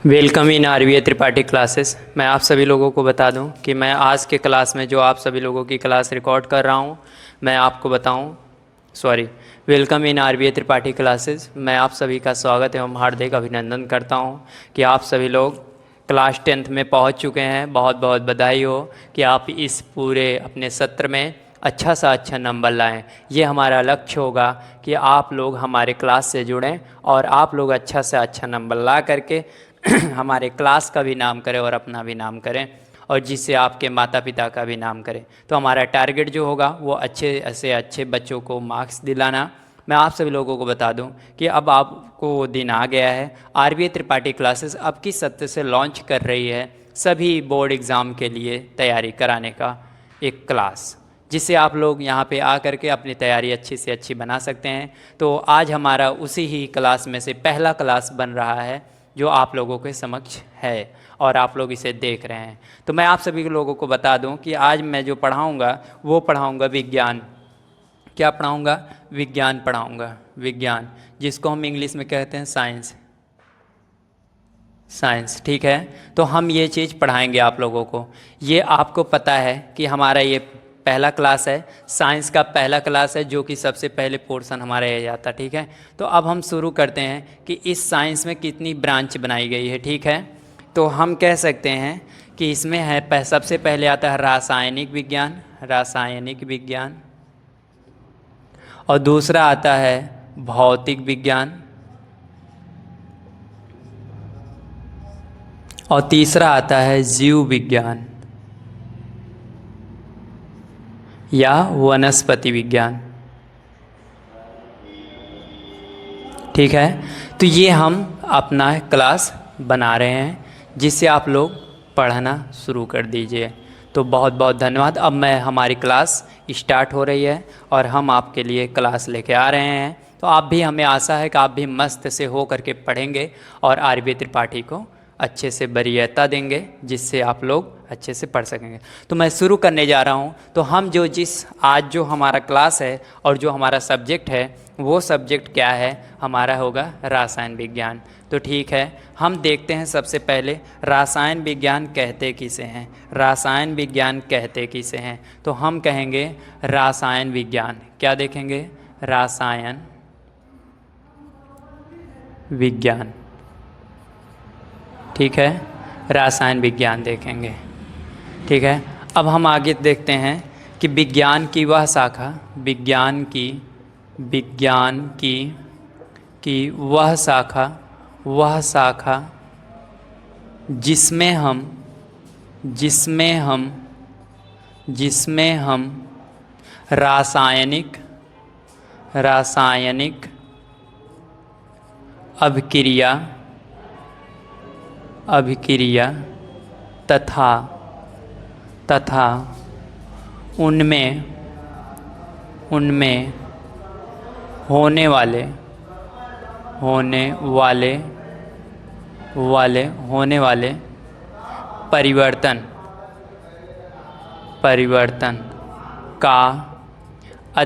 Welcome in RBA Tripathi classes. मैं आप सभी लोगों को बता दूं कि मैं आज के क्लास में जो आप सभी लोगों की क्लास रिकॉर्ड कर रहा हूं, मैं आपको बताऊं welcome in RBA Tripathi classes. मैं आप सभी का स्वागत एवं हार्दिक अभिनंदन करता हूं कि आप सभी लोग क्लास 10th में पहुंच चुके हैं। बहुत बहुत बधाई हो कि आप इस पूरे अपने सत्र में अच्छा सा अच्छा नंबर लाएं। ये हमारा लक्ष्य होगा कि आप लोग हमारे क्लास से जुड़ें और आप लोग अच्छा से अच्छा नंबर ला करके हमारे क्लास का भी नाम करें और अपना भी नाम करें, और जिससे आपके माता पिता का भी नाम करें। तो हमारा टारगेट जो होगा वो अच्छे से अच्छे बच्चों को मार्क्स दिलाना। मैं आप सभी लोगों को बता दूं कि अब आपको वो दिन आ गया है। आरबीए त्रिपाठी क्लासेस अब की सत्र से लॉन्च कर रही है सभी बोर्ड एग्ज़ाम के लिए तैयारी कराने का एक क्लास, जिससे आप लोग यहाँ पे आ करके अपनी तैयारी अच्छी से अच्छी बना सकते हैं। तो आज हमारा उसी ही क्लास में से पहला क्लास बन रहा है जो आप लोगों के समक्ष है और आप लोग इसे देख रहे हैं। तो मैं आप सभी लोगों को बता दूं कि आज मैं जो पढ़ाऊंगा वो पढ़ाऊंगा विज्ञान। क्या पढ़ाऊंगा? विज्ञान पढ़ाऊंगा। विज्ञान, जिसको हम इंग्लिश में कहते हैं साइंस। साइंस, ठीक है। तो हम ये चीज़ पढ़ाएंगे आप लोगों को। ये आपको पता है कि हमारा ये पहला क्लास है, साइंस का पहला क्लास है, जो कि सबसे पहले पोर्शन हमारा ये जाता, ठीक है। तो अब हम शुरू करते हैं कि इस साइंस में कितनी ब्रांच बनाई गई है, ठीक है। तो हम कह सकते हैं कि इसमें है सबसे पहले आता है रासायनिक विज्ञान। रासायनिक विज्ञान। और दूसरा आता है भौतिक विज्ञान। और तीसरा आता है जीव विज्ञान या वनस्पति विज्ञान, ठीक है। तो ये हम अपना क्लास बना रहे हैं, जिससे आप लोग पढ़ना शुरू कर दीजिए। तो बहुत बहुत धन्यवाद। अब मैं हमारी क्लास स्टार्ट हो रही है और हम आपके लिए क्लास लेके आ रहे हैं। तो आप भी, हमें आशा है कि आप भी मस्त से हो करके पढ़ेंगे और आरबीए त्रिपाठी को अच्छे से वरीयता देंगे, जिससे आप लोग अच्छे से पढ़ सकेंगे। तो मैं शुरू करने जा रहा हूँ। तो हम आज जो हमारा क्लास है और जो हमारा सब्जेक्ट है, वो सब्जेक्ट क्या है हमारा? होगा रसायन विज्ञान। तो ठीक है, हम देखते हैं सबसे पहले रसायन विज्ञान कहते किसे हैं। रसायन विज्ञान कहते किसे हैं? तो हम कहेंगे रसायन विज्ञान। क्या देखेंगे? रसायन विज्ञान, ठीक है। रसायन विज्ञान देखेंगे, ठीक है। अब हम आगे देखते हैं कि विज्ञान की वह शाखा, विज्ञान की वह शाखा जिसमें हम रासायनिक अभिक्रिया तथा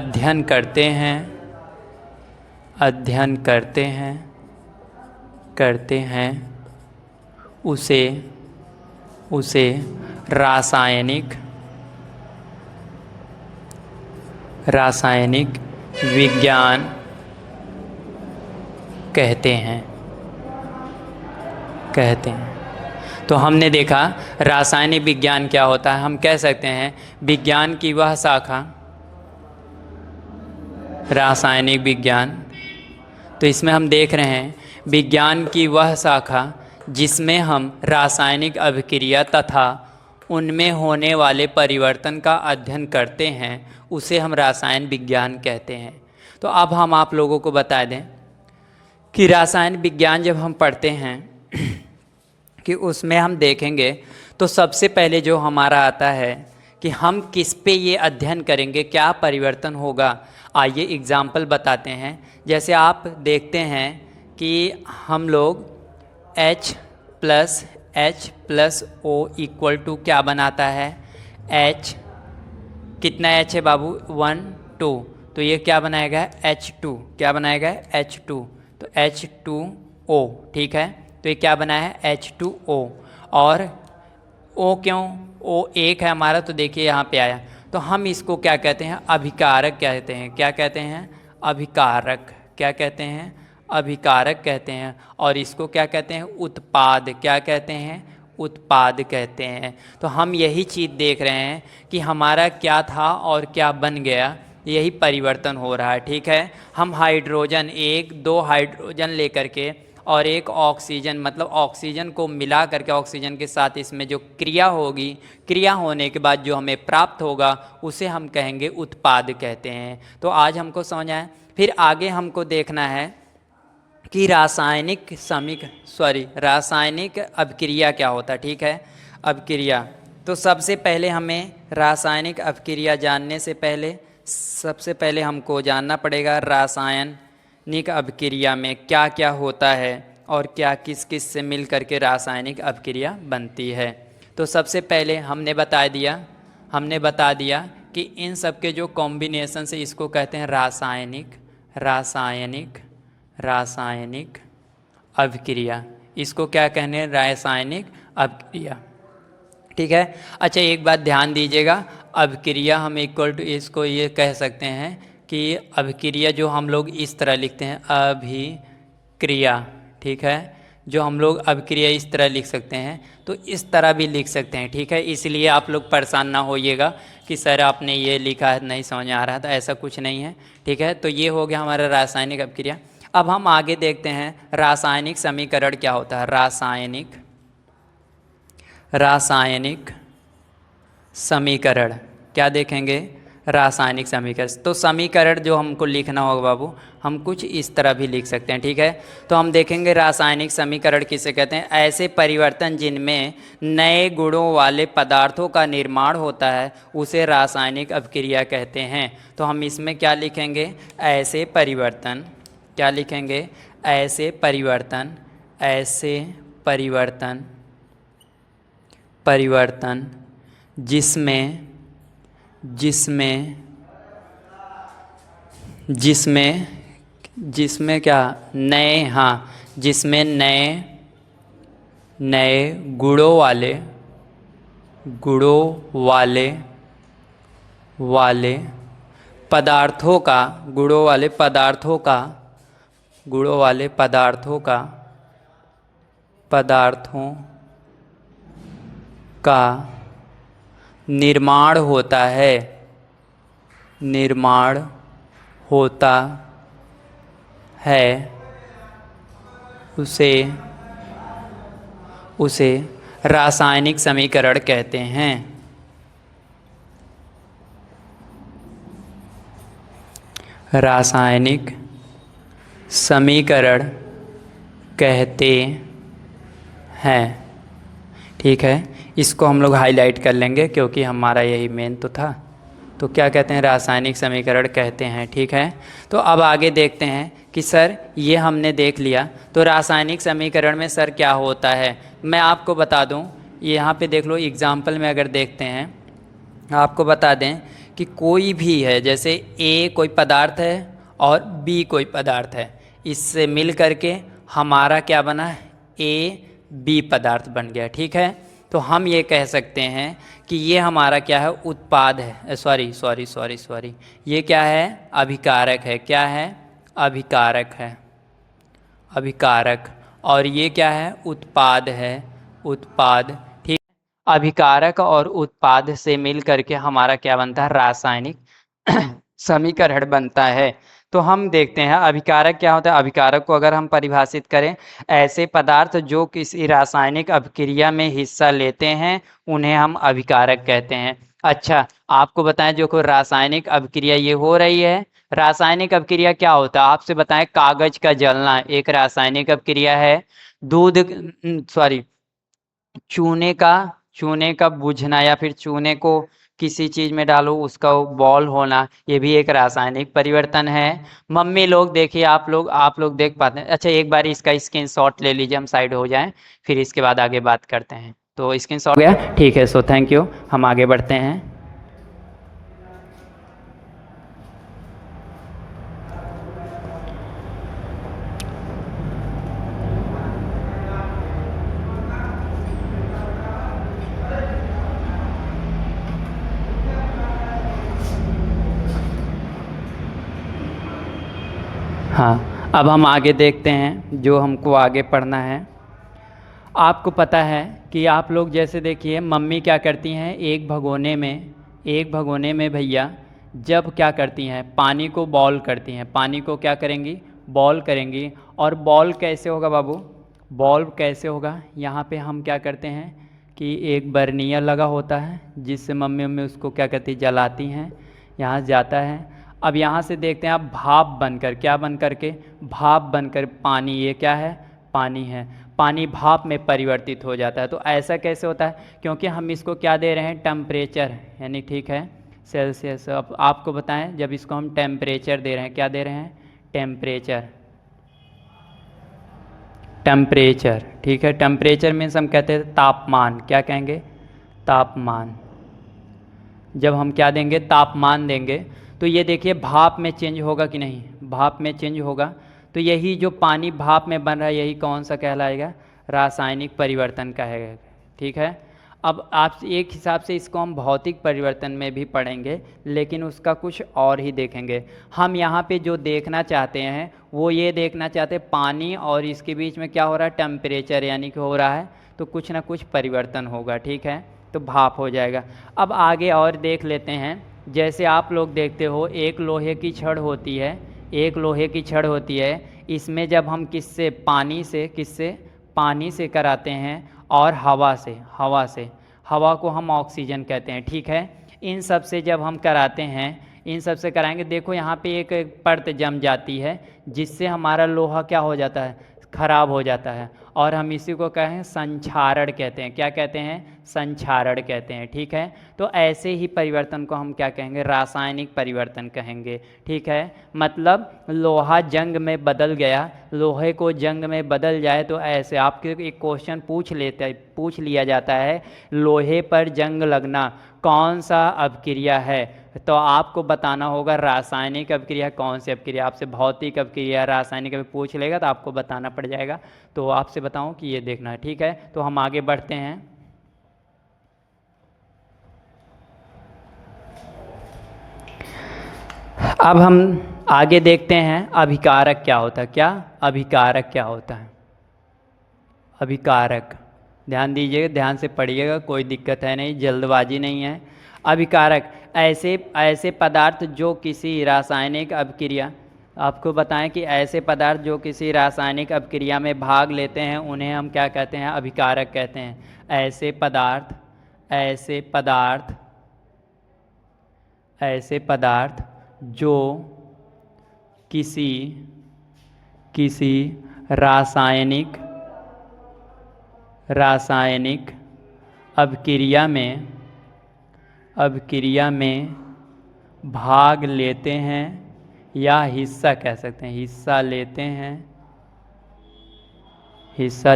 उनमें होने वाले परिवर्तन का अध्ययन करते हैं उसे रासायनिक विज्ञान कहते हैं। तो हमने देखा रासायनिक विज्ञान क्या होता है। हम कह सकते हैं विज्ञान की वह शाखा, रासायनिक विज्ञान। तो इसमें हम देख रहे हैं विज्ञान की वह शाखा जिसमें हम रासायनिक अभिक्रिया तथा उनमें होने वाले परिवर्तन का अध्ययन करते हैं, उसे हम रसायन विज्ञान कहते हैं। तो अब हम आप लोगों को बता दें कि रसायन विज्ञान जब हम पढ़ते हैं कि उसमें हम देखेंगे तो सबसे पहले जो हमारा आता है कि हम किस पे ये अध्ययन करेंगे, क्या परिवर्तन होगा। आइए एग्जाम्पल बताते हैं। जैसे आप देखते हैं कि हम लोग H plus O equal to क्या बनाता है? H, कितना H है बाबू? 1 2। तो ये क्या बनाएगा? H2। क्या बनाएगा? H2। तो H2O, ठीक है। तो ये क्या बना है H2O। और O क्यों, O एक है हमारा, तो देखिए यहाँ पे आया। तो हम इसको क्या कहते हैं, अभिकारक कहते हैं। क्या कहते हैं, अभिकारक। क्या कहते हैं, अभिकारक कहते हैं। और इसको क्या कहते हैं, उत्पाद। क्या कहते हैं, उत्पाद कहते हैं। तो हम यही चीज़ देख रहे हैं कि हमारा क्या था और क्या बन गया, यही परिवर्तन हो रहा है। ठीक है, हम हाइड्रोजन, एक दो हाइड्रोजन लेकर के और एक ऑक्सीजन, मतलब ऑक्सीजन को मिला करके ऑक्सीजन के साथ इसमें जो क्रिया होगी, क्रिया होने के बाद जो हमें प्राप्त होगा उसे हम कहेंगे उत्पाद कहते हैं। तो आज हमको समझ आया। फिर आगे हमको देखना है कि रासायनिक अभिक्रिया क्या होता है। ठीक है, अभिक्रिया। तो सबसे पहले हमें रासायनिक अभिक्रिया जानने से पहले सबसे पहले हमको जानना पड़ेगा रासायनिक अभिक्रिया में क्या क्या होता है और क्या किस किस से मिल करके रासायनिक अभिक्रिया बनती है। तो सबसे पहले हमने बता दिया कि इन सब के जो कॉम्बिनेशन से इसको कहते हैं रासायनिक अभिक्रिया। इसको क्या कहते हैं, रासायनिक अभिक्रिया। ठीक है। अच्छा, एक बात ध्यान दीजिएगा, अभिक्रिया हम इक्वल टू इसको ये कह सकते हैं कि अभिक्रिया जो हम लोग इस तरह लिखते हैं अभिक्रिया। ठीक है, जो हम लोग अभिक्रिया इस तरह लिख सकते हैं, तो इस तरह भी लिख सकते हैं। ठीक है, इसलिए आप लोग परेशान ना होइएगा कि सर आपने ये लिखा है नहीं समझ आ रहा था, ऐसा कुछ नहीं है। ठीक है, तो ये हो गया हमारा रासायनिक अभिक्रिया। अब हम आगे देखते हैं रासायनिक समीकरण क्या होता है। रासायनिक समीकरण क्या देखेंगे, रासायनिक समीकरण। तो समीकरण जो हमको लिखना होगा बाबू, हम कुछ इस तरह भी लिख सकते हैं। ठीक है, तो हम देखेंगे रासायनिक समीकरण किसे कहते हैं, ऐसे परिवर्तन जिनमें नए गुणों वाले पदार्थों का निर्माण होता है उसे रासायनिक अभिक्रिया कहते हैं। तो हम इसमें क्या लिखेंगे, ऐसे परिवर्तन। क्या लिखेंगे, ऐसे परिवर्तन जिसमें क्या नए, हाँ, जिसमें नए गुणों वाले पदार्थों का निर्माण होता है उसे रासायनिक समीकरण कहते हैं। रासायनिक समीकरण कहते हैं। ठीक है, इसको हम लोग हाईलाइट कर लेंगे क्योंकि हमारा यही मेन तो था। तो क्या कहते हैं, रासायनिक समीकरण कहते हैं। ठीक है, तो अब आगे देखते हैं कि सर ये हमने देख लिया, तो रासायनिक समीकरण में सर क्या होता है। मैं आपको बता दूं, यहाँ पे देख लो एग्जाम्पल में अगर देखते हैं, आपको बता दें कि कोई भी है, जैसे ए कोई पदार्थ है और बी कोई पदार्थ है, इससे मिल करके हमारा क्या बना, ए बी पदार्थ बन गया। ठीक है, तो हम ये कह सकते हैं कि ये हमारा क्या है, उत्पाद है। सॉरी, ये क्या है, अभिकारक है। क्या है, अभिकारक है, अभिकारक। और ये क्या है, उत्पाद है, उत्पाद। ठीक, अभिकारक और उत्पाद से मिल करके हमारा क्या बनता है, रासायनिक समीकरण बनता है। तो हम देखते हैं अभिकारक क्या होता है। अभिकारक को अगर हम परिभाषित करें, ऐसे पदार्थ जो किसी रासायनिक अभिक्रिया में हिस्सा लेते हैं उन्हें हम अभिकारक कहते हैं। अच्छा, आपको बताएं जो कोई रासायनिक अभिक्रिया ये हो रही है, रासायनिक अभिक्रिया क्या होता है आपसे बताएं, कागज का जलना एक रासायनिक अभिक्रिया है। चूने का बुझना या फिर चूने को किसी चीज में डालो उसका बॉल होना, ये भी एक रासायनिक परिवर्तन है। मम्मी लोग देखिए, आप लोग देख पाते हैं। अच्छा, एक बार इसका स्क्रीनशॉट ले लीजिए, हम साइड हो जाएं, फिर इसके बाद आगे बात करते हैं। तो स्क्रीनशॉट हो गया, ठीक है। सो थैंक यू, हम आगे बढ़ते हैं। हाँ, अब हम आगे देखते हैं जो हमको आगे पढ़ना है। आपको पता है कि आप लोग जैसे देखिए मम्मी क्या करती हैं, एक भगोने में भैया जब क्या करती हैं, पानी को बॉल करती हैं। पानी को क्या करेंगी, बॉल करेंगी। और बॉल कैसे होगा बाबू, बॉल कैसे होगा, यहाँ पे हम क्या करते हैं कि एक बर्नियर लगा होता है जिससे मम्मी उसको क्या करती, जलाती हैं, यहाँ जाता है। अब यहाँ से देखते हैं आप, भाप बनकर, क्या बन कर के, भाप बनकर पानी, ये क्या है, पानी है, पानी भाप में परिवर्तित हो जाता है। तो ऐसा कैसे होता है, क्योंकि हम इसको क्या दे रहे हैं, टेम्परेचर, यानी ठीक है सेल्सियस। अब आपको बताएं, जब इसको हम टेम्परेचर दे रहे हैं, क्या दे रहे हैं, टेम्परेचर, टेम्परेचर, ठीक है। टेम्परेचर मीन्स हम कहते हैं तापमान, क्या कहेंगे, तापमान। जब हम क्या देंगे, तापमान देंगे, तो ये देखिए भाप में चेंज होगा कि नहीं, भाप में चेंज होगा। तो यही जो पानी भाप में बन रहा है, यही कौन सा कहलाएगा, रासायनिक परिवर्तन कहेगा, ठीक है। अब आप एक हिसाब से इसको हम भौतिक परिवर्तन में भी पढ़ेंगे, लेकिन उसका कुछ और ही देखेंगे। हम यहाँ पे जो देखना चाहते हैं वो ये देखना चाहते हैं, पानी और इसके बीच में क्या हो रहा है, टेम्परेचर यानी कि हो रहा है, तो कुछ ना कुछ परिवर्तन होगा, ठीक है, तो भाप हो जाएगा। अब आगे और देख लेते हैं। जैसे आप लोग देखते हो, एक लोहे की छड़ होती है, एक लोहे की छड़ होती है, इसमें जब हम किससे, पानी से कराते हैं, और हवा से, हवा को हम ऑक्सीजन कहते हैं, ठीक है। इन सब से जब हम कराते हैं, इन सब से कराएंगे, देखो यहाँ पे एक परत जम जाती है जिससे हमारा लोहा क्या हो जाता है, खराब हो जाता है, और हम इसी को कहें संक्षारण कहते हैं, क्या कहते हैं, संक्षारण कहते हैं, ठीक है। तो ऐसे ही परिवर्तन को हम क्या कहेंगे, रासायनिक परिवर्तन कहेंगे, ठीक है। मतलब लोहा जंग में बदल गया, लोहे को जंग में बदल जाए, तो ऐसे आपके एक क्वेश्चन पूछ लिया जाता है, लोहे पर जंग लगना कौन सा अपक्रिया है, तो आपको बताना होगा रासायनिक अपक्रिया कौन सी अपक्रिया। आपसे भौतिक अपक्रिया, रासायनिक अपक्रिया पूछ लेगा तो आपको बताना पड़ जाएगा, तो आपसे बताऊं कि ये देखना है, ठीक है। तो हम आगे बढ़ते हैं। अब हम आगे देखते हैं अभिकारक क्या होता है, क्या अभिकारक क्या होता है, अभिकारक, ध्यान दीजिएगा, ध्यान से पढ़िएगा, कोई दिक्कत है नहीं, जल्दबाजी नहीं है। अभिकारक ऐसे पदार्थ जो किसी रासायनिक अपक्रिया, आपको बताएं कि ऐसे पदार्थ जो किसी रासायनिक अपक्रिया में भाग लेते हैं उन्हें हम क्या कहते हैं, अभिकारक कहते हैं। ऐसे पदार्थ जो किसी रासायनिक अपक्रिया में भाग लेते हैं, या हिस्सा कह सकते हैं, हिस्सा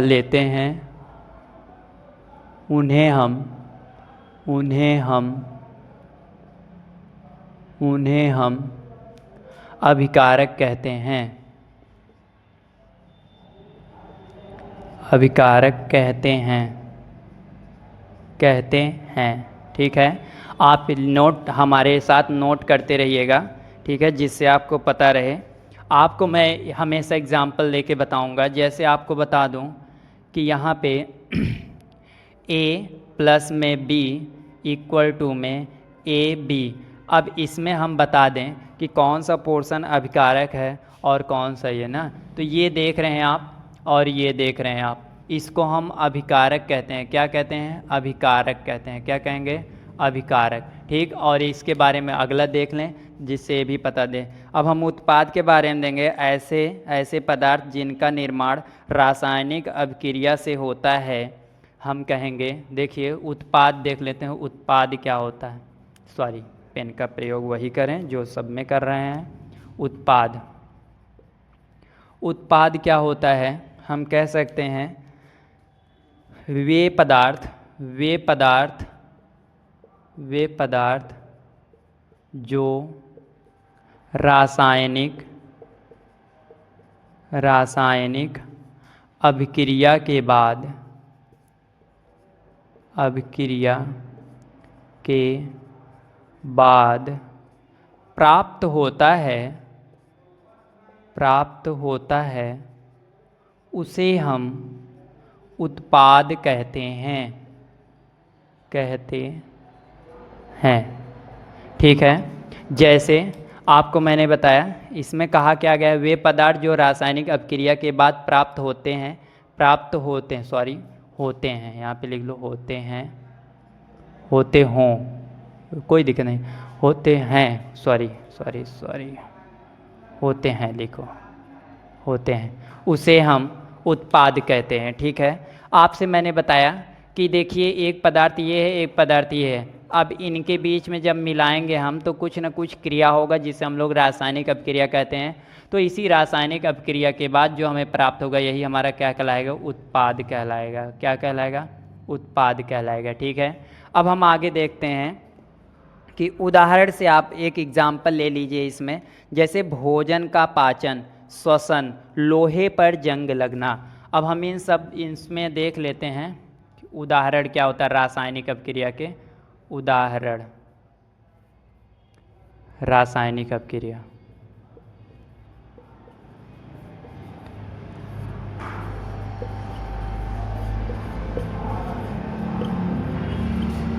लेते हैं, उन्हें हम अभिकारक कहते हैं, अभिकारक कहते हैं, ठीक है। आप नोट हमारे साथ नोट करते रहिएगा, ठीक है, जिससे आपको पता रहे। आपको मैं हमेशा एग्जाम्पल लेके बताऊंगा। जैसे आपको बता दूं कि यहाँ पे A प्लस में B इक्वल टू में AB। अब इसमें हम बता दें कि कौन सा पोर्शन अभिकारक है और कौन सा ये ना, तो ये देख रहे हैं आप और ये देख रहे हैं आप, इसको हम अभिकारक कहते हैं, क्या कहते हैं, अभिकारक कहते हैं, क्या कहेंगे, अभिकारक, ठीक। और इसके बारे में अगला देख लें जिससे ये भी पता दें। अब हम उत्पाद के बारे में देंगे, ऐसे पदार्थ जिनका निर्माण रासायनिक अपक्रिया से होता है, हम कहेंगे, देखिए उत्पाद देख लेते हैं, उत्पाद क्या होता है, सॉरी पेन का प्रयोग वही करें जो सब में कर रहे हैं। उत्पाद क्या होता है, हम कह सकते हैं वे पदार्थ जो रासायनिक अभिक्रिया के बाद प्राप्त होता है, प्राप्त होता है उसे हम उत्पाद कहते हैं। ठीक है, जैसे आपको मैंने बताया, इसमें कहा क्या गया है, वे पदार्थ जो रासायनिक अपक्रिया के बाद होते हैं, यहाँ पे लिख लो होते हैं, होते हों, कोई दिक्कत नहीं, होते हैं, सॉरी, होते हैं लिखो, होते हैं, उसे हम उत्पाद कहते हैं। ठीक है, आपसे मैंने बताया कि देखिए एक पदार्थ ये है, एक पदार्थ ये है, अब इनके बीच में जब मिलाएंगे हम तो कुछ ना कुछ क्रिया होगा जिसे हम लोग रासायनिक अपक्रिया कहते हैं। तो इसी रासायनिक अपक्रिया के बाद जो हमें प्राप्त होगा यही हमारा क्या कहलाएगा, उत्पाद कहलाएगा। क्या कहलाएगा, उत्पाद कहलाएगा। ठीक है, अब हम आगे देखते हैं कि उदाहरण से आप एक एग्जाम्पल ले लीजिए इसमें, जैसे भोजन का पाचन, श्वसन, लोहे पर जंग लगना। अब हम इसमें देख लेते हैं कि उदाहरण क्या होता है रासायनिक अपक्रिया के। उदाहरण रासायनिक अपक्रिया,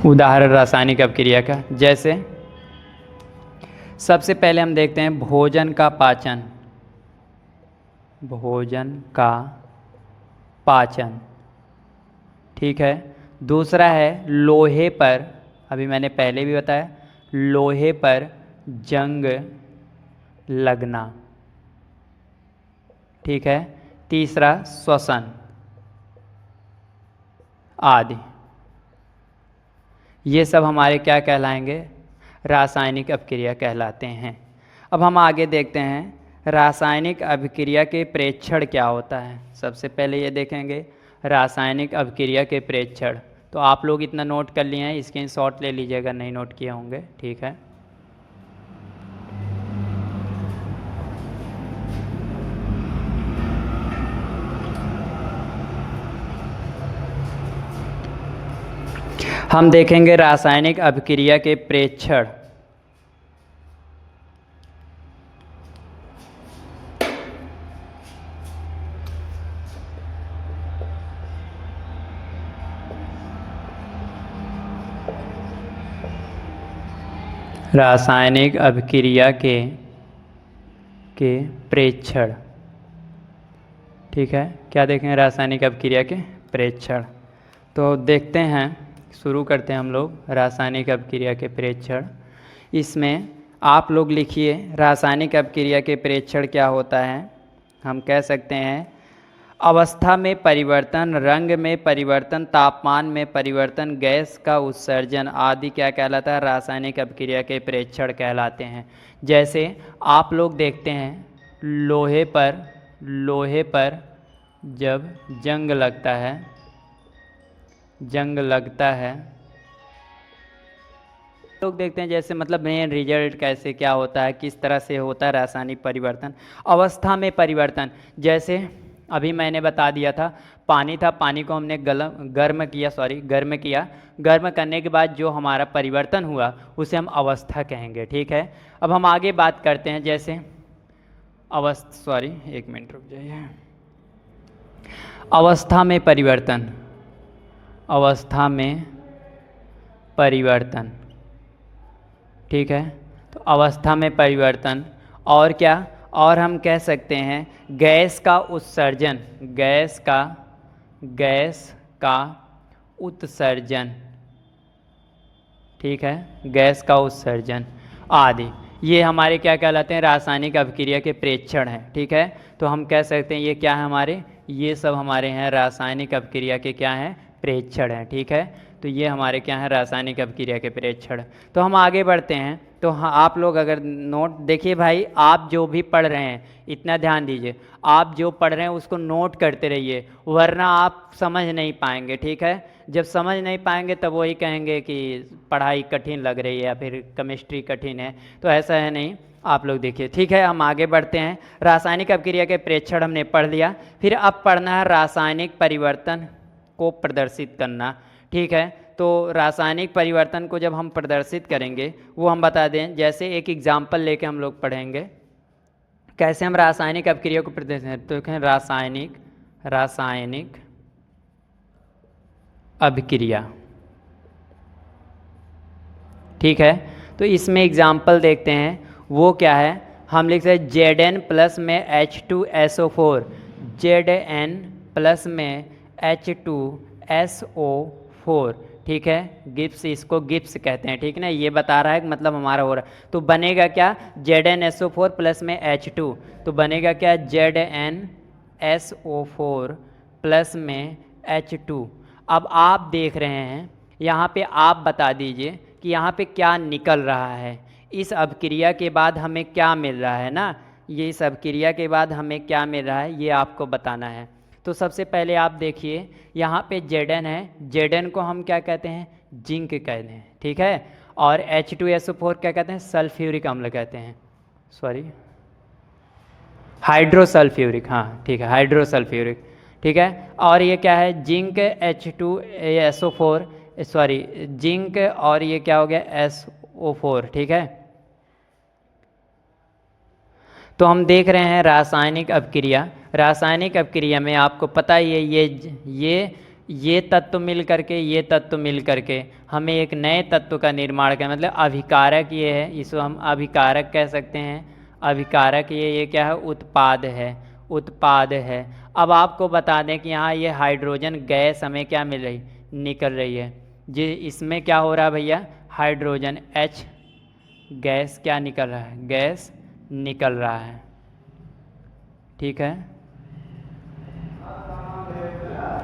उदाहरण रासायनिक अपक्रिया का, जैसे सबसे पहले हम देखते हैं भोजन का पाचन, भोजन का पाचन। ठीक है, दूसरा है लोहे पर, अभी मैंने पहले भी बताया, लोहे पर जंग लगना। ठीक है, तीसरा श्वसन आदि। ये सब हमारे क्या कहलाएंगे, रासायनिक अपक्रिया कहलाते हैं। अब हम आगे देखते हैं रासायनिक अपक्रिया के प्रेक्षण क्या होता है। सबसे पहले ये देखेंगे रासायनिक अपक्रिया के प्रेक्षण। तो आप लोग इतना नोट कर लिए हैं, स्क्रीनशॉट ले लीजिएगा, नहीं नोट किए होंगे। ठीक है, हम देखेंगे रासायनिक अपक्रिया के प्रेक्षण। रासायनिक अपक्रिया के प्रेक्षण। ठीक है, क्या देखेंगे रासायनिक अपक्रिया के प्रेक्षण। तो देखते हैं, शुरू करते हैं हम लोग रासायनिक अपक्रिया के प्रेक्षण। इसमें आप लोग लिखिए रासायनिक अपक्रिया के प्रेक्षण क्या होता है। हम कह सकते हैं अवस्था में परिवर्तन, रंग में परिवर्तन, तापमान में परिवर्तन, गैस का उत्सर्जन आदि क्या कहलाता है, रासायनिक अपक्रिया के प्रेक्षण कहलाते हैं। जैसे आप लोग देखते हैं लोहे पर जब जंग लगता है, लोग देखते हैं जैसे मतलब मेन रिजल्ट कैसे क्या होता है, किस तरह से होता है रासायनिक परिवर्तन। अवस्था में परिवर्तन, जैसे अभी मैंने बता दिया था पानी था, पानी को हमने गर्म किया, गर्म करने के बाद जो हमारा परिवर्तन हुआ उसे हम अवस्था कहेंगे। ठीक है, अब हम आगे बात करते हैं, जैसे एक मिनट रुक जाइए। अवस्था में परिवर्तन, ठीक है, तो अवस्था में परिवर्तन और क्या, और हम कह सकते हैं गैस का उत्सर्जन, गैस का उत्सर्जन, ठीक है, गैस का उत्सर्जन आदि, ये हमारे क्या कहलाते हैं, रासायनिक अपक्रिया के प्रेक्षण हैं। ठीक है, तो हम कह सकते हैं ये क्या है हमारे, ये सब हमारे हैं रासायनिक अपक्रिया के क्या हैं, प्रेक्षण हैं। ठीक है, तो ये हमारे क्या है, रासायनिक अपक्रिया के प्रेक्षण। तो हम आगे बढ़ते हैं। तो हाँ, आप लोग अगर नोट देखिए भाई, आप जो भी पढ़ रहे हैं इतना ध्यान दीजिए, आप जो पढ़ रहे हैं उसको नोट करते रहिए, वरना आप समझ नहीं पाएंगे। ठीक है, जब समझ नहीं पाएंगे तब वही कहेंगे कि पढ़ाई कठिन लग रही है या फिर केमिस्ट्री कठिन है, तो ऐसा है नहीं। आप लोग देखिए, ठीक है, हम आगे बढ़ते हैं। रासायनिक अपक्रिया के प्रेक्षण हमने पढ़ लिया, फिर अब पढ़ना है रासायनिक परिवर्तन को प्रदर्शित करना। ठीक है, तो रासायनिक परिवर्तन को जब हम प्रदर्शित करेंगे वो हम बता दें, जैसे एक एग्जाम्पल लेके हम लोग पढ़ेंगे कैसे हम रासायनिक अपक्रिया को प्रदर्शित, तो देखें रासायनिक अभिक्रिया, ठीक है। तो इसमें एग्जाम्पल देखते हैं, वो क्या है, हम लिखते हैं Zn प्लस में H2SO4, Zn प्लस में H2SO4, ठीक है। गिब्स, इसको गिब्स कहते हैं, ठीक है ना, ये बता रहा है मतलब हमारा हो रहा है। तो बनेगा क्या, ZnSO4 प्लस में H2, तो बनेगा क्या, ZnSO4 प्लस में H2। अब आप देख रहे हैं यहाँ पे, आप बता दीजिए कि यहाँ पे क्या निकल रहा है, इस अभिक्रिया के बाद हमें क्या मिल रहा है ना, ये इस अभिक्रिया के बाद हमें क्या मिल रहा है ये आपको बताना है। तो सबसे पहले आप देखिए यहाँ पे Zn है, Zn को हम क्या कहते हैं, जिंक कहते हैं, ठीक है। और H2SO4 क्या कहते हैं, सल्फ्यूरिक अम्ल कहते हैं, सॉरी हाइड्रोसल्फ्यूरिक, हाँ ठीक है, हाइड्रोसल्फ्यूरिक, ठीक है। और ये क्या है, जिंक H2SO4, सॉरी जिंक, और ये क्या हो गया, SO4, ठीक है। तो हम देख रहे हैं रासायनिक अपक्रिया, रासायनिक अपक्रिया में आपको पता ही है ये तत्व मिल करके, ये तत्व मिल करके हमें एक नए तत्व का निर्माण करना, मतलब अभिकारक ये है, इसको हम अभिकारक कह सकते हैं। अभिकारक ये क्या है, उत्पाद है, उत्पाद है। अब आपको बता दें कि यहाँ ये हाइड्रोजन गैस हमें क्या मिल रही, निकल रही है, जी इसमें क्या हो रहा है भैया, हाइड्रोजन H गैस क्या निकल रहा है, गैस निकल रहा है, ठीक है।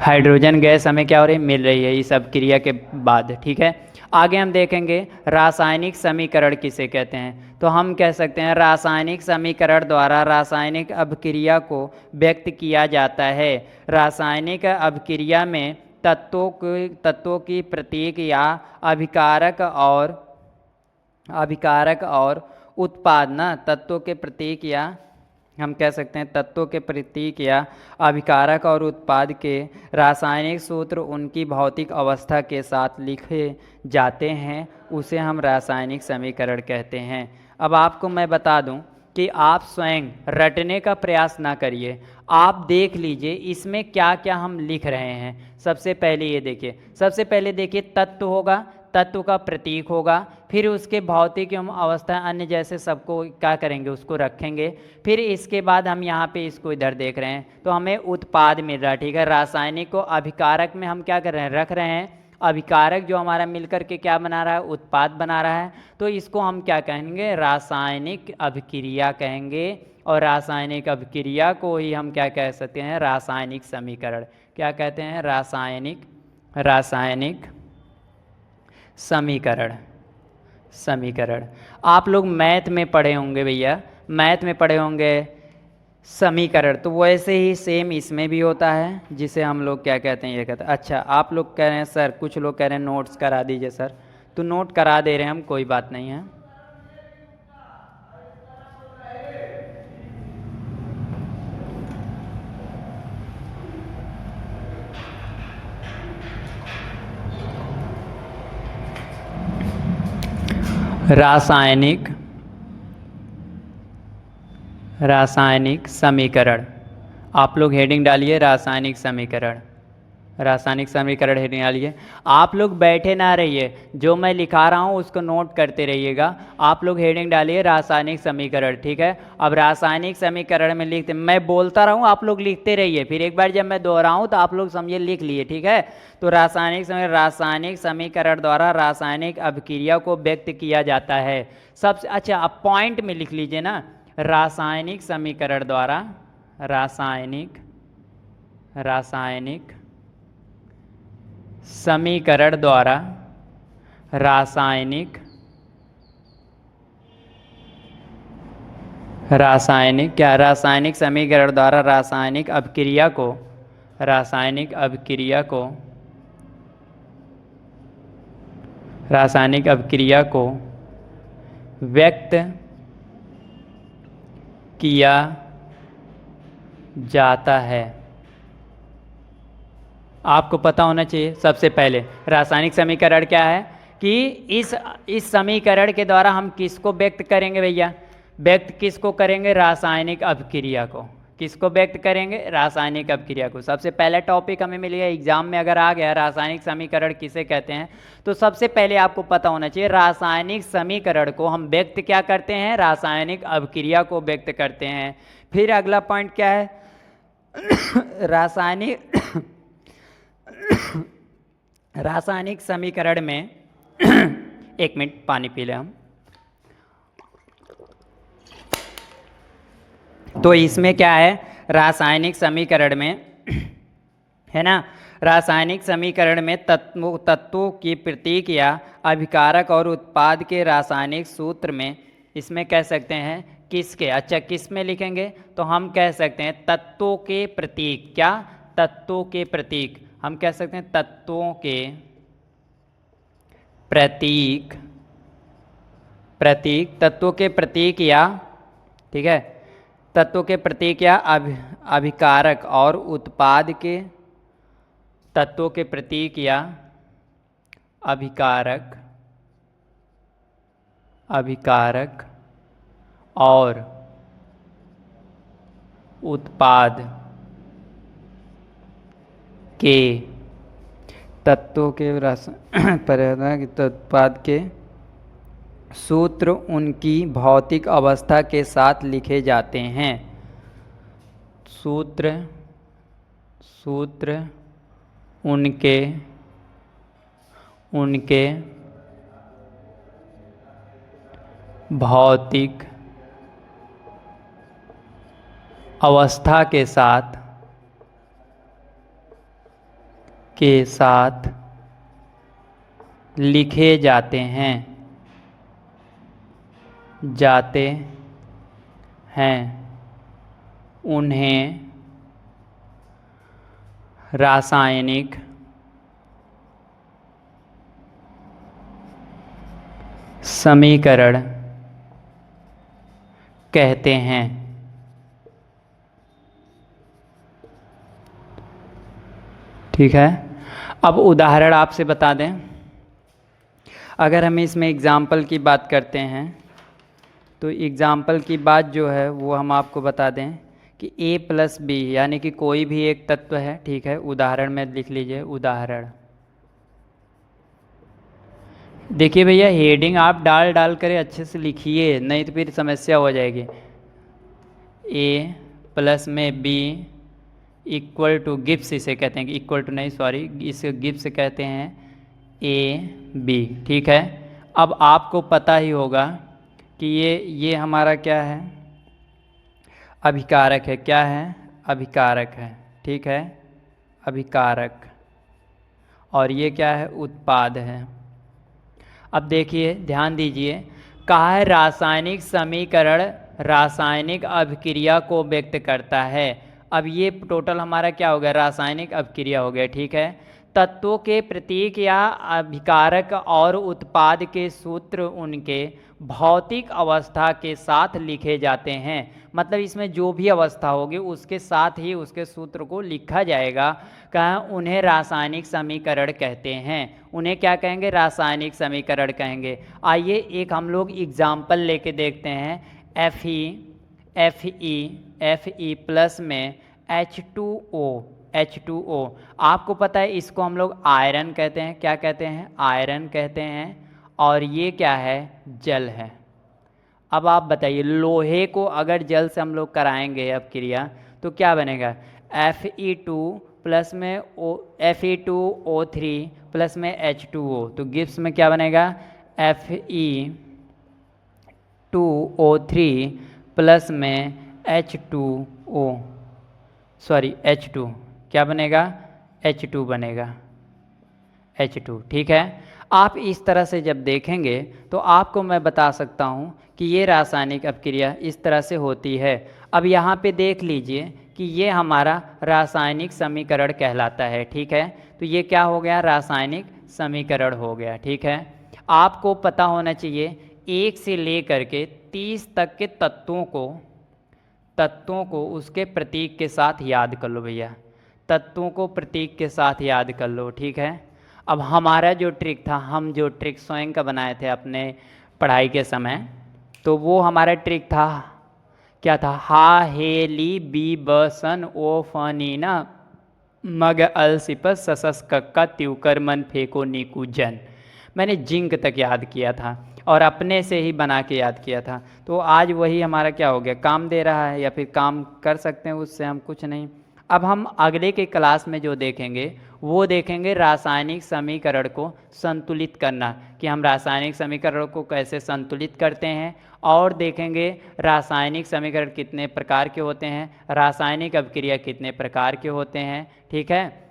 हाइड्रोजन गैस हमें क्या हो रही है, मिल रही है इस अपक्रिया के बाद, ठीक है। आगे हम देखेंगे रासायनिक समीकरण किसे कहते हैं, तो हम कह सकते हैं रासायनिक समीकरण द्वारा रासायनिक अपक्रिया को व्यक्त किया जाता है। रासायनिक अपक्रिया में तत्वों की प्रतीक या अभिकारक और उत्पाद ना, तत्वों के प्रतीक या हम कह सकते हैं तत्वों के प्रतीक या अभिकारक और उत्पाद के रासायनिक सूत्र उनकी भौतिक अवस्था के साथ लिखे जाते हैं, उसे हम रासायनिक समीकरण कहते हैं। अब आपको मैं बता दूं कि आप स्वयं रटने का प्रयास ना करिए, आप देख लीजिए इसमें क्या क्या हम लिख रहे हैं। सबसे पहले ये देखिए, सबसे पहले देखिए तत्व होगा, तत्व का प्रतीक होगा, फिर उसके भौतिक एवं अवस्था अन्य जैसे सबको क्या करेंगे, उसको रखेंगे। फिर इसके बाद हम यहाँ पे इसको इधर देख रहे हैं तो हमें उत्पाद मिल रहा है, ठीक है। रासायनिक को अभिकारक में हम क्या कर रहे हैं, रख रहे हैं, अभिकारक जो हमारा मिलकर के क्या बना रहा है, उत्पाद बना रहा है, तो इसको हम क्या कहेंगे, रासायनिक अभिक्रिया कहेंगे। और रासायनिक अभिक्रिया को ही हम क्या कह सकते हैं, रासायनिक समीकरण, क्या कहते हैं, रासायनिक समीकरण। आप लोग मैथ में पढ़े होंगे भैया, मैथ में पढ़े होंगे समीकरण, तो वैसे ही सेम इसमें भी होता है, जिसे हम लोग क्या कहते हैं, ये कहते हैं। अच्छा आप लोग कह रहे हैं सर, कुछ लोग कह रहे हैं नोट्स करा दीजिए सर, तो नोट करा दे रहे हैं हम, कोई बात नहीं है। रासायनिक समीकरण, आप लोग हेडिंग डालिए रासायनिक समीकरण, रासायनिक समीकरण हेडिंग डालिए। आप लोग बैठे ना रहिए, जो मैं लिखा रहा हूँ उसको नोट करते रहिएगा। आप लोग हेडिंग डालिए रासायनिक समीकरण, ठीक है। अब रासायनिक समीकरण में लिखते, मैं बोलता रहूँ आप लोग लिखते रहिए, फिर एक बार जब मैं दोहराऊँ तो आप लोग समझिए लिख लिए, ठीक है। तो रासायनिक समीकरण द्वारा रासायनिक अभिक्रिया को व्यक्त किया जाता है। सबसे अच्छा आप पॉइंट में लिख लीजिए ना, रासायनिक समीकरण द्वारा रासायनिक समीकरण द्वारा रासायनिक समीकरण द्वारा रासायनिक अभिक्रिया को व्यक्त किया जाता है। आपको पता होना चाहिए सबसे पहले रासायनिक समीकरण क्या है, कि इस समीकरण के द्वारा हम किसको व्यक्त करेंगे भैया, व्यक्त किसको करेंगे? रासायनिक अभिक्रिया को। किसको व्यक्त करेंगे? रासायनिक अभिक्रिया को। सबसे पहला टॉपिक हमें मिल गया एग्जाम में, अगर आ गया रासायनिक समीकरण किसे कहते हैं, तो सबसे पहले आपको पता होना चाहिए रासायनिक समीकरण को हम व्यक्त क्या करते हैं? रासायनिक अभिक्रिया को व्यक्त करते हैं। फिर अगला पॉइंट क्या है? रासायनिक समीकरण में एक मिनट पानी पी लें हम। तो इसमें क्या है? रासायनिक समीकरण में है ना, रासायनिक समीकरण में तत्वों की प्रतीक या अभिकारक और उत्पाद के रासायनिक सूत्र में, इसमें कह सकते हैं किसके, अच्छा किस में लिखेंगे? तो हम कह सकते हैं तत्वों के प्रतीक। क्या? तत्वों के प्रतीक। हम कह सकते हैं तत्वों के प्रतीक, तत्वों के प्रतीक या, ठीक है, तत्वों के प्रतीक या अभिकारक और उत्पाद के, तत्वों के प्रतीक या अभिकारक और उत्पाद के, तत्वों के उत्पाद के सूत्र उनकी भौतिक अवस्था के साथ लिखे जाते हैं। सूत्र उनके भौतिक अवस्था के साथ लिखे जाते हैं उन्हें रासायनिक समीकरण कहते हैं। ठीक है, अब उदाहरण आपसे बता दें, अगर हम इसमें एग्जाम्पल की बात करते हैं तो एग्जाम्पल की बात जो है वो हम आपको बता दें कि a प्लस बी यानी कि कोई भी एक तत्व है, ठीक है, उदाहरण में लिख लीजिए। उदाहरण देखिए भैया, हेडिंग आप डाल कर अच्छे से लिखिए, नहीं तो फिर समस्या हो जाएगी। a प्लस में b इक्वल टू गिब्स, इसे कहते हैं, इक्वल टू नहीं सॉरी, इसे गिब्स कहते हैं a b। ठीक है, अब आपको पता ही होगा कि ये हमारा क्या है? अभिकारक है। क्या है? अभिकारक है। ठीक है, अभिकारक। और ये क्या है? उत्पाद है। अब देखिए, ध्यान दीजिए, कहा है रासायनिक समीकरण रासायनिक अभिक्रिया को व्यक्त करता है। अब ये टोटल हमारा क्या हो गया? रासायनिक अभिक्रिया हो गया। ठीक है, तत्वों के प्रतीक या अभिकारक और उत्पाद के सूत्र उनके भौतिक अवस्था के साथ लिखे जाते हैं। मतलब इसमें जो भी अवस्था होगी उसके साथ ही उसके सूत्र को लिखा जाएगा। कहा उन्हें रासायनिक समीकरण कहते हैं। उन्हें क्या कहेंगे? रासायनिक समीकरण कहेंगे। आइए एक हम लोग एग्जाम्पल लेके देखते हैं। Fe प्लस में H2O। आपको पता है इसको हम लोग आयरन कहते हैं। क्या कहते हैं? आयरन कहते हैं। और ये क्या है? जल है। अब आप बताइए, लोहे को अगर जल से हम लोग कराएंगे अपक्रिया तो क्या बनेगा? Fe2 प्लस में Fe2O3 प्लस में H2O। तो गिब्स में क्या बनेगा? Fe2O3 प्लस में H2 क्या बनेगा? H2 बनेगा, H2। ठीक है, आप इस तरह से जब देखेंगे तो आपको मैं बता सकता हूँ कि ये रासायनिक अपक्रिया इस तरह से होती है। अब यहाँ पे देख लीजिए कि ये हमारा रासायनिक समीकरण कहलाता है। ठीक है, तो ये क्या हो गया? रासायनिक समीकरण हो गया। ठीक है, आपको पता होना चाहिए 1 से लेकर के 30 तक के तत्वों को उसके प्रतीक के साथ याद कर लो भैया। तत्वों को प्रतीक के साथ याद कर लो। ठीक है, अब हमारा जो ट्रिक था, हम जो ट्रिक स्वयं का बनाए थे अपने पढ़ाई के समय, तो वो हमारा ट्रिक था, क्या था, हा हे ली बी ब सन ओ फनी ना मग अल सिपस ससस कक्का त्यूकर मन फेको नीकू जन। मैंने जिंक तक याद किया था और अपने से ही बना के याद किया था। तो आज वही हमारा क्या हो गया, काम दे रहा है या फिर काम कर सकते हैं उससे हम कुछ नहीं। अब हम अगले के क्लास में जो देखेंगे वो देखेंगे रासायनिक समीकरण को संतुलित करना, कि हम रासायनिक समीकरण को कैसे संतुलित करते हैं, और देखेंगे रासायनिक समीकरण कितने प्रकार के होते हैं, रासायनिक अभिक्रिया कितने प्रकार के होते हैं। ठीक है,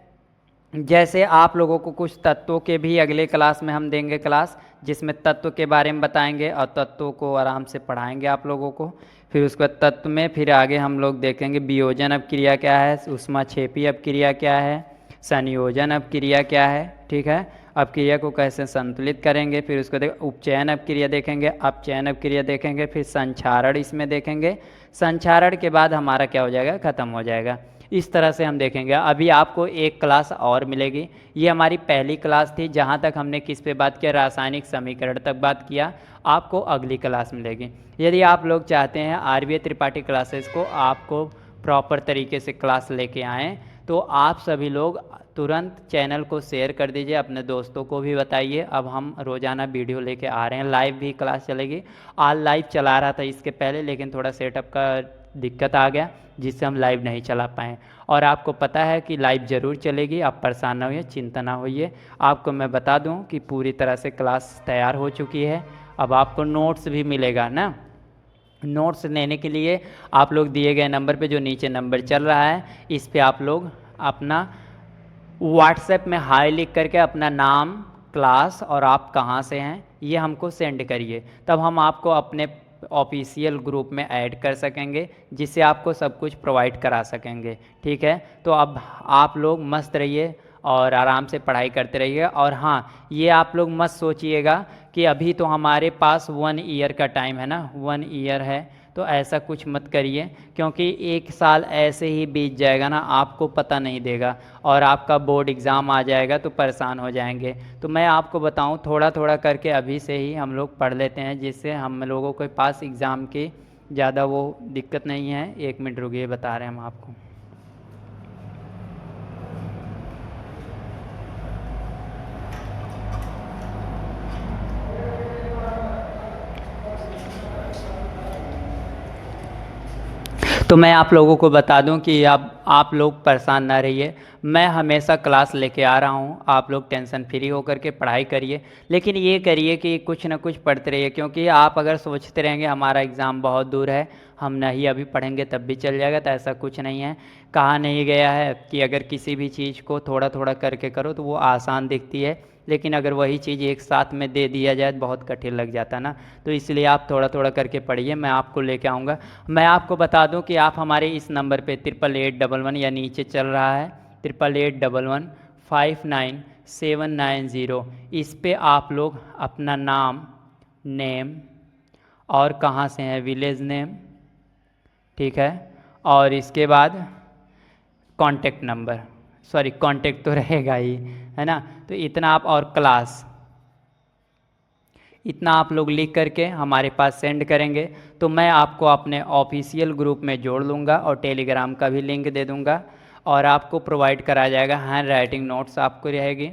जैसे आप लोगों को कुछ तत्वों के भी अगले क्लास में हम देंगे क्लास, जिसमें तत्व के बारे में बताएंगे और तत्वों को आराम से पढ़ाएंगे आप लोगों को। फिर उसके बाद तत्व में फिर आगे हम लोग देखेंगे वियोजन अपक्रिया क्या है, ऊष्माक्षेपी अपक्रिया क्या है, संयोजन अपक्रिया क्या है। ठीक है, अपक्रिया को कैसे संतुलित करेंगे, फिर उसको उपचयन अपक्रिया देखेंगे, अपचयन अपक्रिया देखेंगे, फिर संक्षारण इसमें देखेंगे। संक्षारण के बाद हमारा क्या हो जाएगा, खत्म हो जाएगा। इस तरह से हम देखेंगे। अभी आपको एक क्लास और मिलेगी, ये हमारी पहली क्लास थी जहाँ तक हमने किस पे बात किया, रासायनिक समीकरण तक बात किया। आपको अगली क्लास मिलेगी। यदि आप लोग चाहते हैं आरबीए त्रिपाठी क्लासेस को आपको प्रॉपर तरीके से क्लास लेके आएँ, तो आप सभी लोग तुरंत चैनल को शेयर कर दीजिए, अपने दोस्तों को भी बताइए। अब हम रोज़ाना वीडियो लेके आ रहे हैं, लाइव भी क्लास चलेगी। आज लाइव चला रहा था इसके पहले, लेकिन थोड़ा सेटअप का दिक्कत आ गया जिससे हम लाइव नहीं चला पाए। और आपको पता है कि लाइव ज़रूर चलेगी, आप परेशान ना होइए, चिंता ना होइए। आपको मैं बता दूं कि पूरी तरह से क्लास तैयार हो चुकी है। अब आपको नोट्स भी मिलेगा ना। नोट्स लेने के लिए आप लोग दिए गए नंबर पे, जो नीचे नंबर चल रहा है, इस पे आप लोग अपना व्हाट्सएप में हाई लिख करके अपना नाम, क्लास और आप कहाँ से हैं ये हमको सेंड करिए, तब हम आपको अपने ऑफिशियल ग्रुप में ऐड कर सकेंगे, जिससे आपको सब कुछ प्रोवाइड करा सकेंगे। ठीक है, तो अब आप लोग मस्त रहिए और आराम से पढ़ाई करते रहिए। और हाँ, ये आप लोग मत सोचिएगा कि अभी तो हमारे पास 1 ईयर का टाइम है ना, 1 ईयर है, तो ऐसा कुछ मत करिए, क्योंकि 1 साल ऐसे ही बीत जाएगा ना, आपको पता नहीं देगा और आपका बोर्ड एग्ज़ाम आ जाएगा तो परेशान हो जाएंगे। तो मैं आपको बताऊं, थोड़ा थोड़ा करके अभी से ही हम लोग पढ़ लेते हैं, जिससे हम लोगों के पास एग्ज़ाम की ज़्यादा वो दिक्कत नहीं है। 1 मिनट रुकिए, बता रहे हैं हम आपको। तो मैं आप लोगों को बता दूं कि अब आप लोग परेशान ना रहिए, मैं हमेशा क्लास लेके आ रहा हूं, आप लोग टेंशन फ्री होकर के पढ़ाई करिए। लेकिन ये करिए कि कुछ ना कुछ पढ़ते रहिए, क्योंकि आप अगर सोचते रहेंगे हमारा एग्ज़ाम बहुत दूर है, हम नहीं अभी पढ़ेंगे तब भी चल जाएगा, तो ऐसा कुछ नहीं है। कहा नहीं गया है कि अगर किसी भी चीज़ को थोड़ा थोड़ा करके करो तो वो आसान दिखती है, लेकिन अगर वही चीज़ एक साथ में दे दिया जाए तो बहुत कठिन लग जाता ना। तो इसलिए आप थोड़ा थोड़ा करके पढ़िए, मैं आपको लेके आऊँगा। मैं आपको बता दूं कि आप हमारे इस नंबर पे 8881 या नीचे चल रहा है 8881 59790, इस पे आप लोग अपना नाम, नेम और कहाँ से हैं, विलेज नेम, ठीक है, और इसके बाद कॉन्टेक्ट नंबर, सॉरी कॉन्टेक्ट तो रहेगा ही, है ना। तो इतना आप, और क्लास, इतना आप लोग लिख करके हमारे पास सेंड करेंगे तो मैं आपको अपने ऑफिशियल ग्रुप में जोड़ लूँगा और टेलीग्राम का भी लिंक दे दूँगा, और आपको प्रोवाइड कराया जाएगा हैंड राइटिंग नोट्स, आपको रहेगी,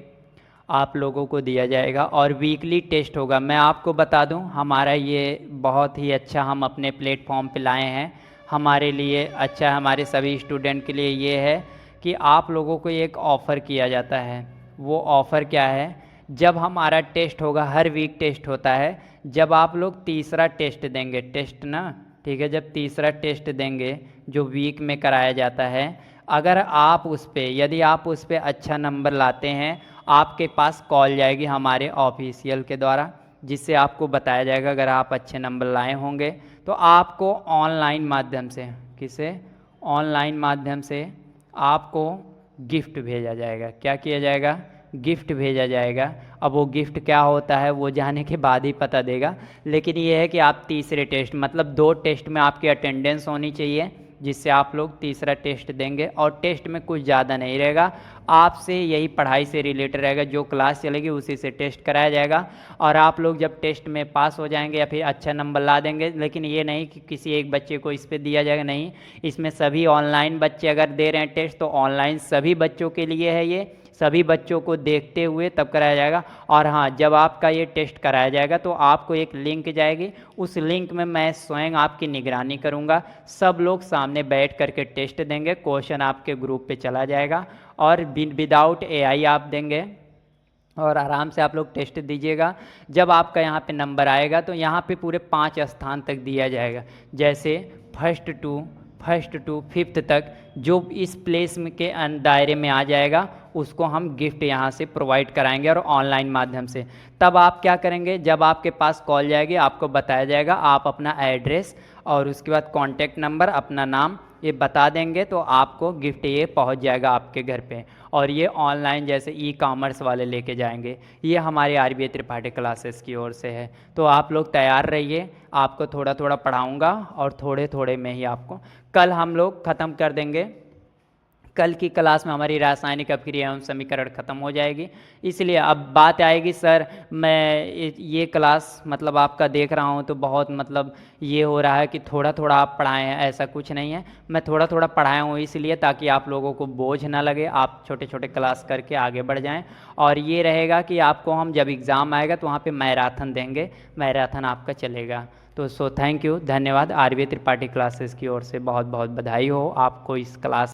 आप लोगों को दिया जाएगा, और वीकली टेस्ट होगा। मैं आपको बता दूं, हमारा ये बहुत ही अच्छा हम अपने प्लेटफॉर्म पे लाए हैं, हमारे लिए अच्छा, हमारे सभी स्टूडेंट के लिए ये है कि आप लोगों को एक ऑफ़र किया जाता है। वो ऑफ़र क्या है, जब हमारा टेस्ट होगा, हर वीक टेस्ट होता है, जब आप लोग तीसरा टेस्ट देंगे, टेस्ट ना, ठीक है, जब तीसरा टेस्ट देंगे जो वीक में कराया जाता है, अगर आप उस पर, यदि आप उस पर अच्छा नंबर लाते हैं, आपके पास कॉल जाएगी हमारे ऑफिशियल के द्वारा, जिससे आपको बताया जाएगा अगर आप अच्छे नंबर लाए होंगे तो आपको ऑनलाइन माध्यम से, किसे, ऑनलाइन माध्यम से आपको गिफ्ट भेजा जाएगा। क्या किया जाएगा, गिफ्ट भेजा जाएगा। अब वो गिफ्ट क्या होता है वो जाने के बाद ही पता देगा, लेकिन ये है कि आप तीसरे टेस्ट, मतलब 2 टेस्ट में आपकी अटेंडेंस होनी चाहिए, जिससे आप लोग तीसरा टेस्ट देंगे। और टेस्ट में कुछ ज़्यादा नहीं रहेगा, आपसे यही पढ़ाई से रिलेटेड रहेगा, जो क्लास चलेगी उसी से टेस्ट कराया जाएगा। और आप लोग जब टेस्ट में पास हो जाएंगे या फिर अच्छा नंबर ला देंगे, लेकिन ये नहीं कि किसी एक बच्चे को इस पर दिया जाएगा, नहीं, इसमें सभी ऑनलाइन बच्चे अगर दे रहे हैं टेस्ट तो ऑनलाइन सभी बच्चों के लिए है, ये सभी बच्चों को देखते हुए तब कराया जाएगा। और हाँ, जब आपका ये टेस्ट कराया जाएगा तो आपको एक लिंक जाएगी, उस लिंक में मैं स्वयं आपकी निगरानी करूँगा, सब लोग सामने बैठ करके टेस्ट देंगे, क्वेश्चन आपके ग्रुप पे चला जाएगा और विदाउट एआई आप देंगे और आराम से आप लोग टेस्ट दीजिएगा। जब आपका यहाँ पे नंबर आएगा तो यहाँ पे पूरे 5 स्थान तक दिया जाएगा, जैसे फर्स्ट टू फिफ्थ तक, जो इस प्लेस में के दायरे में आ जाएगा उसको हम गिफ्ट यहाँ से प्रोवाइड कराएंगे और ऑनलाइन माध्यम से। तब आप क्या करेंगे, जब आपके पास कॉल जाएगी आपको बताया जाएगा, आप अपना एड्रेस और उसके बाद कॉन्टैक्ट नंबर, अपना नाम ये बता देंगे तो आपको गिफ्ट ये पहुंच जाएगा आपके घर पे। और ये ऑनलाइन जैसे ई कॉमर्स वाले लेके जाएंगे, ये हमारे आरबीआई त्रिपाठी क्लासेस की ओर से है। तो आप लोग तैयार रहिए, आपको थोड़ा थोड़ा पढ़ाऊँगा और थोड़े थोड़े में ही आपको कल हम लोग ख़त्म कर देंगे। कल की क्लास में हमारी रासायनिक अपक्रिया एवं समीकरण ख़त्म हो जाएगी। इसलिए अब बात आएगी, सर मैं ये क्लास मतलब आपका देख रहा हूँ तो बहुत मतलब ये हो रहा है कि थोड़ा थोड़ा आप पढ़ाएं हैं, ऐसा कुछ नहीं है, मैं थोड़ा थोड़ा पढ़ाया हूँ इसलिए ताकि आप लोगों को बोझ ना लगे, आप छोटे छोटे क्लास करके आगे बढ़ जाएं। और ये रहेगा कि आपको हम जब एग्ज़ाम आएगा तो वहाँ पर मैराथन देंगे, मैराथन आपका चलेगा। तो थैंक यू, धन्यवाद। आरबीआई त्रिपाठी क्लासेस की ओर से बहुत बहुत बधाई हो आपको इस क्लास